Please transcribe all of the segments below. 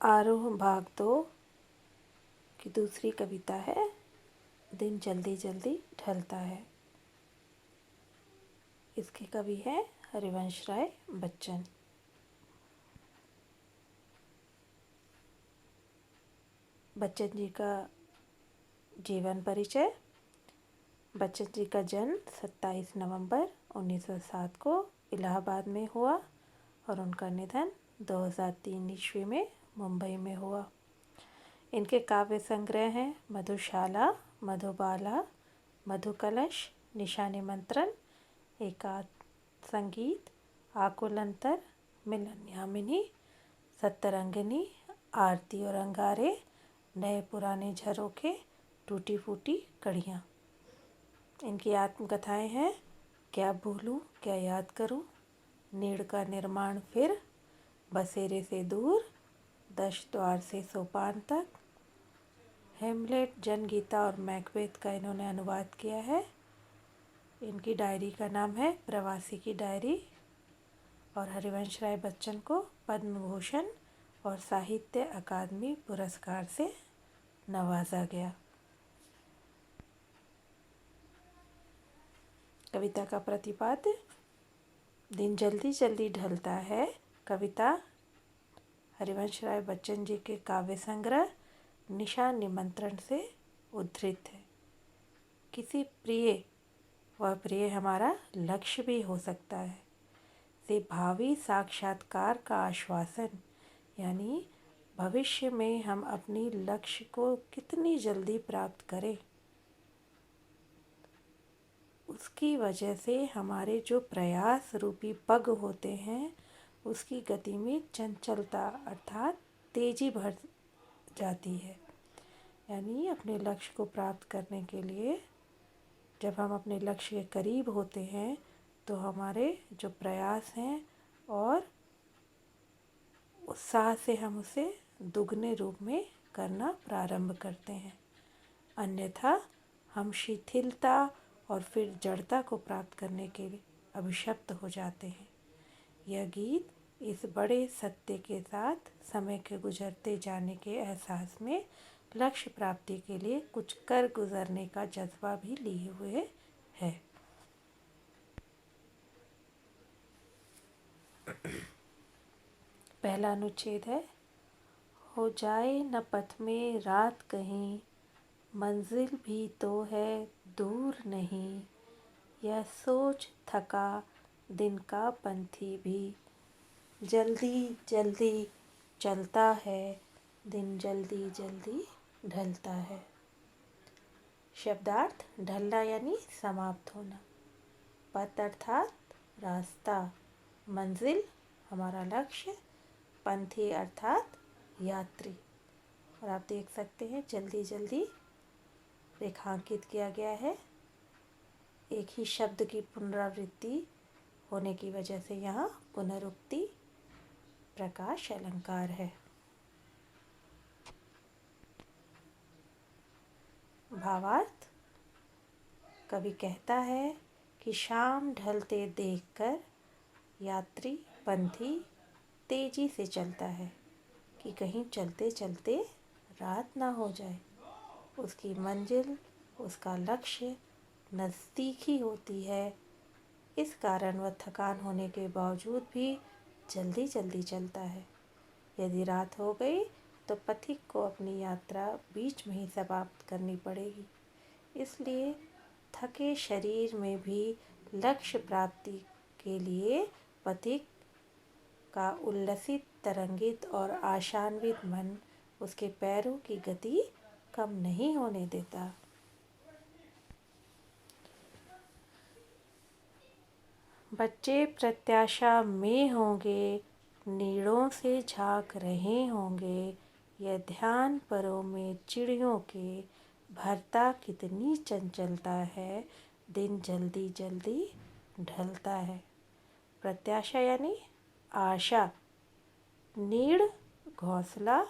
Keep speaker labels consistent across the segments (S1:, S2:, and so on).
S1: आरोह भाग 2 की दूसरी कविता है। दिन जल्दी जल्दी ढलता है। इसके कवि हैं हरिवंश राय बच्चन। बच्चन जी का जीवन परिचय। बच्चन जी का जन्म 27 नवंबर 1907 को इलाहाबाद में हुआ और उनका निधन 2003 ईस्वी में मुंबई में हुआ। इनके काव्य संग्रह हैं मधुशाला, मधुबाला, मधुकलश, निशा निमंत्रण, एकांत संगीत, आकुल अंतर, मिलन यामिनी, सत्तरंगिनी, आरती और अंगारे, नए पुराने झरोखे, टूटी फूटी कड़ियाँ। इनकी आत्मकथाएं हैं क्या भूलूं क्या याद करूं, नीड़ का निर्माण फिर, बसेरे से दूर, 10 द्वार से सोपान तक। हेमलेट, जनगीता और मैकबेथ का इन्होंने अनुवाद किया है। इनकी डायरी का नाम है प्रवासी की डायरी। और हरिवंश राय बच्चन को पद्म भूषण और साहित्य अकादमी पुरस्कार से नवाजा गया। कविता का प्रतिपाद्य। दिन जल्दी जल्दी ढलता है कविता हरिवंश राय बच्चन जी के काव्य संग्रह निशा निमंत्रण से उद्धृत है। किसी प्रिय, वह प्रिय हमारा लक्ष्य भी हो सकता है, से भावी साक्षात्कार का आश्वासन, यानी भविष्य में हम अपनी लक्ष्य को कितनी जल्दी प्राप्त करें, उसकी वजह से हमारे जो प्रयास रूपी पग होते हैं उसकी गति में चंचलता अर्थात तेजी भर जाती है। यानी अपने लक्ष्य को प्राप्त करने के लिए जब हम अपने लक्ष्य के करीब होते हैं तो हमारे जो प्रयास हैं और उत्साह से हम उसे दुगने रूप में करना प्रारंभ करते हैं। अन्यथा हम शिथिलता और फिर जड़ता को प्राप्त करने के लिए अभिशप्त हो जाते हैं। यह गीत इस बड़े सत्य के साथ समय के गुजरते जाने के एहसास में लक्ष्य प्राप्ति के लिए कुछ कर गुजरने का जज्बा भी लिए हुए है। पहला अनुच्छेद है। हो जाए न पथ में रात कहीं, मंजिल भी तो है दूर नहीं, यह सोच थका दिन का पंथी भी, जल्दी जल्दी चलता है, दिन जल्दी जल्दी ढलता है। शब्दार्थ। ढलना यानी समाप्त होना। पथ अर्थात रास्ता, मंजिल हमारा लक्ष्य, पंथी अर्थात यात्री। और आप देख सकते हैं जल्दी जल्दी रेखांकित किया गया है। एक ही शब्द की पुनरावृत्ति होने की वजह से यहाँ पुनरुक्ति प्रकाश अलंकार है। भावार्थ। कवि कहता है कि शाम ढलते देखकर यात्री पंथी तेजी से चलता है कि कहीं चलते चलते रात ना हो जाए। उसकी मंजिल, उसका लक्ष्य नज़दीक ही होती है। इस कारण वह थकान होने के बावजूद भी जल्दी जल्दी चलता है। यदि रात हो गई तो पथिक को अपनी यात्रा बीच में ही समाप्त करनी पड़ेगी। इसलिए थके शरीर में भी लक्ष्य प्राप्ति के लिए पथिक का उल्लसित, तरंगित और आशान्वित मन उसके पैरों की गति कम नहीं होने देता। बच्चे प्रत्याशा में होंगे, नीड़ों से झांक रहे होंगे, यह ध्यान परों में चिड़ियों के, भरता कितनी चंचलता है, दिन जल्दी जल्दी ढलता है। प्रत्याशा यानी आशा, नीड़ घोंसला,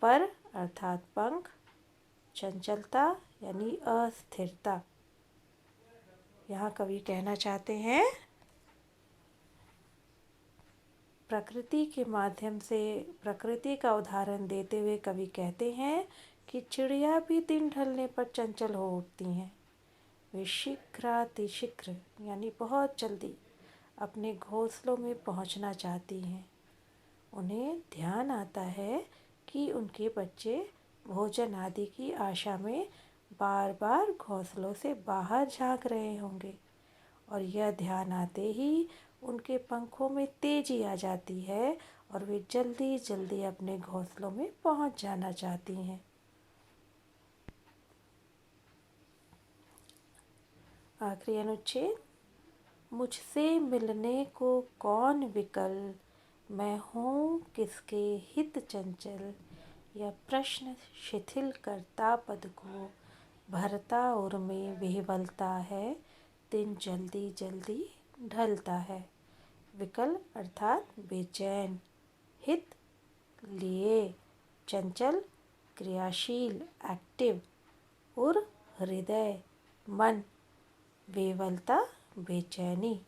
S1: पर अर्थात पंख, चंचलता यानी अस्थिरता। यहाँ कवि कहना चाहते हैं प्रकृति के माध्यम से प्रकृति का उदाहरण देते हुए कवि कहते हैं कि चिड़िया भी दिन ढलने पर चंचल हो उठती हैं। वे शीघ्रातिशीघ्र यानी बहुत जल्दी अपने घोंसलों में पहुंचना चाहती हैं। उन्हें ध्यान आता है कि उनके बच्चे भोजन आदि की आशा में बार बार घोंसलों से बाहर झांक रहे होंगे और यह ध्यान आते ही उनके पंखों में तेजी आ जाती है और वे जल्दी जल्दी अपने घोंसलों में पहुंच जाना चाहती हैं। आखिरी अनुच्छेद। मुझसे मिलने को कौन विकल, मैं हूँ किसके हित चंचल, यह प्रश्न शिथिल करता पद को, भरता उर में विह्वलता है, दिन जल्दी जल्दी ढलता है। विकल अर्थात बेचैन, हित लिए, चंचल क्रियाशील एक्टिव, उर हृदय मन, विह्वलता बेचैनी।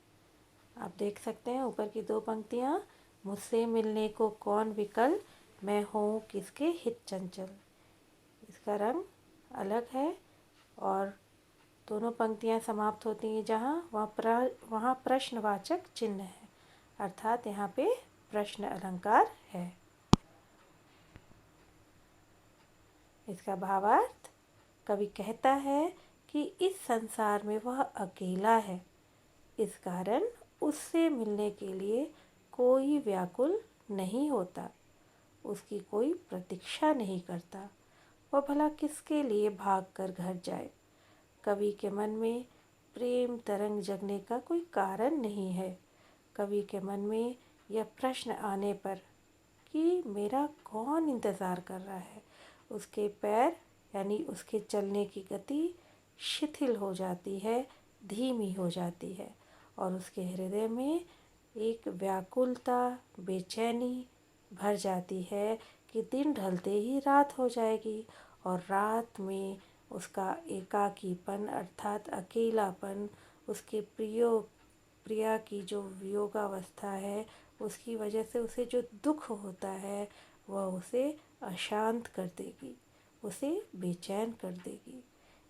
S1: आप देख सकते हैं ऊपर की दो पंक्तियाँ, मुझसे मिलने को कौन विकल, मैं हूँ किसके हित चंचल। इसका रंग अलग है और दोनों पंक्तियाँ समाप्त होती हैं जहाँ वहाँ प्रश्नवाचक चिन्ह है, अर्थात यहाँ पे प्रश्न अलंकार है। इसका भावार्थ, कवि कहता है कि इस संसार में वह अकेला है, इस कारण उससे मिलने के लिए कोई व्याकुल नहीं होता, उसकी कोई प्रतीक्षा नहीं करता। वह भला किसके लिए भाग कर घर जाए। कवि के मन में प्रेम तरंग जगने का कोई कारण नहीं है। कवि के मन में यह प्रश्न आने पर कि मेरा कौन इंतज़ार कर रहा है, उसके पैर यानी उसके चलने की गति शिथिल हो जाती है, धीमी हो जाती है और उसके हृदय में एक व्याकुलता बेचैनी भर जाती है कि दिन ढलते ही रात हो जाएगी और रात में उसका एकाकीपन अर्थात अकेलापन, उसके प्रिया की जो वियोगावस्था है उसकी वजह से उसे जो दुख होता है वह उसे अशांत कर देगी, उसे बेचैन कर देगी।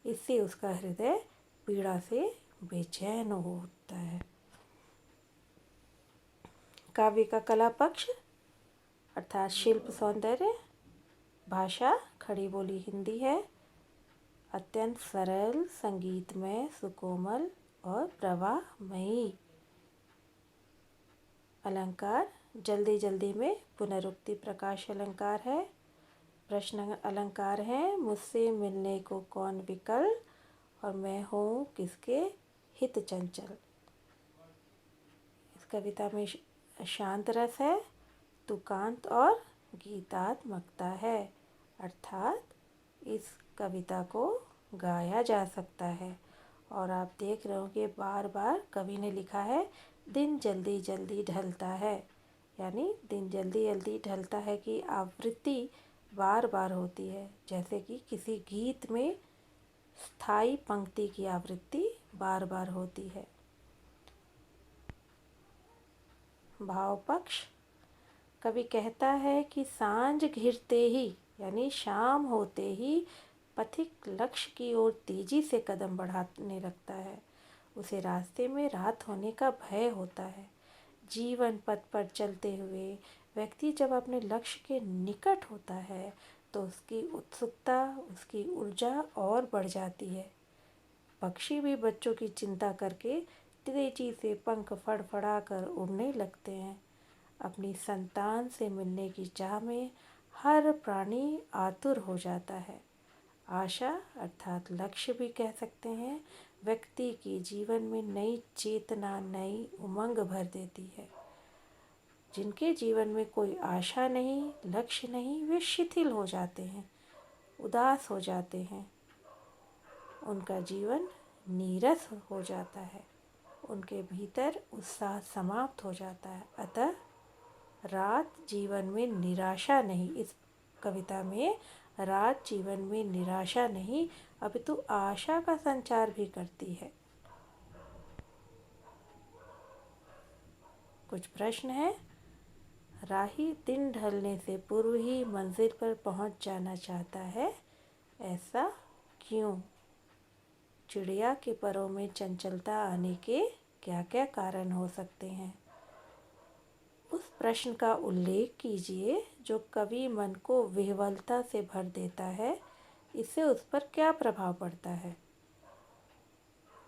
S1: इससे उसका हृदय पीड़ा से बेचैन हो उठता है। काव्य का कला पक्ष अर्थात शिल्प सौंदर्य। भाषा खड़ी बोली हिंदी है, अत्यंत सरल, संगीतमय, सुकोमल और प्रवाहमयी। अलंकार जल्दी जल्दी में पुनरुक्ति प्रकाश अलंकार है। प्रश्न अलंकार है, मुझसे मिलने को कौन विकल और मैं हूँ किसके हित चंचल। इस कविता में शांत रस है, तुकांत और गीतात्मकता है, अर्थात इस कविता को गाया जा सकता है। और आप देख रहे हो कि बार बार कवि ने लिखा है दिन जल्दी जल्दी ढलता है, यानी दिन जल्दी जल्दी ढलता है कि आवृत्ति बार बार होती है, जैसे कि किसी गीत में स्थायी पंक्ति की आवृत्ति बार बार होती है। भाव पक्ष, कवि कहता है कि सांझ घिरते ही यानी शाम होते ही पथिक लक्ष्य की ओर तेजी से कदम बढ़ाने लगता है। उसे रास्ते में रात होने का भय होता है। जीवन पथ पर चलते हुए व्यक्ति जब अपने लक्ष्य के निकट होता है तो उसकी उत्सुकता, उसकी ऊर्जा और बढ़ जाती है। पक्षी भी बच्चों की चिंता करके तेजी से पंख फड़फड़ा कर उड़ने लगते हैं। अपनी संतान से मिलने की चाह में हर प्राणी आतुर हो जाता है। आशा अर्थात लक्ष्य भी कह सकते हैं, व्यक्ति के जीवन में नई चेतना, नई उमंग भर देती है। जिनके जीवन में कोई आशा नहीं, लक्ष्य नहीं, वे शिथिल हो जाते हैं, उदास हो जाते हैं, उनका जीवन नीरस हो जाता है, उनके भीतर उत्साह समाप्त हो जाता है। अतः रात जीवन में निराशा नहीं, इस कविता में रात जीवन में निराशा नहीं अपितु आशा का संचार भी करती है। कुछ प्रश्न है। राही दिन ढलने से पूर्व ही मंजिल पर पहुंच जाना चाहता है, ऐसा क्यों? चिड़िया के परों में चंचलता आने के क्या क्या कारण हो सकते हैं? उस प्रश्न का उल्लेख कीजिए जो कवि मन को विह्वलता से भर देता है। इससे उस पर क्या प्रभाव पड़ता है?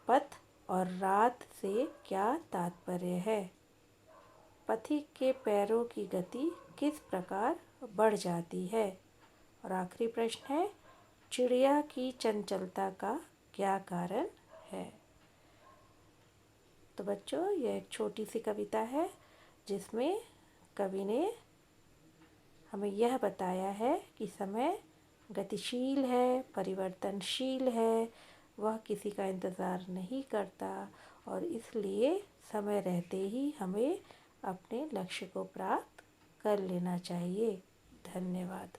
S1: पथ और रात से क्या तात्पर्य है? पथिक के पैरों की गति किस प्रकार बढ़ जाती है? और आखिरी प्रश्न है, चिड़िया की चंचलता का क्या कारण है? तो बच्चों, यह एक छोटी सी कविता है जिसमें कवि ने हमें यह बताया है कि समय गतिशील है, परिवर्तनशील है, वह किसी का इंतज़ार नहीं करता और इसलिए समय रहते ही हमें अपने लक्ष्य को प्राप्त कर लेना चाहिए। धन्यवाद।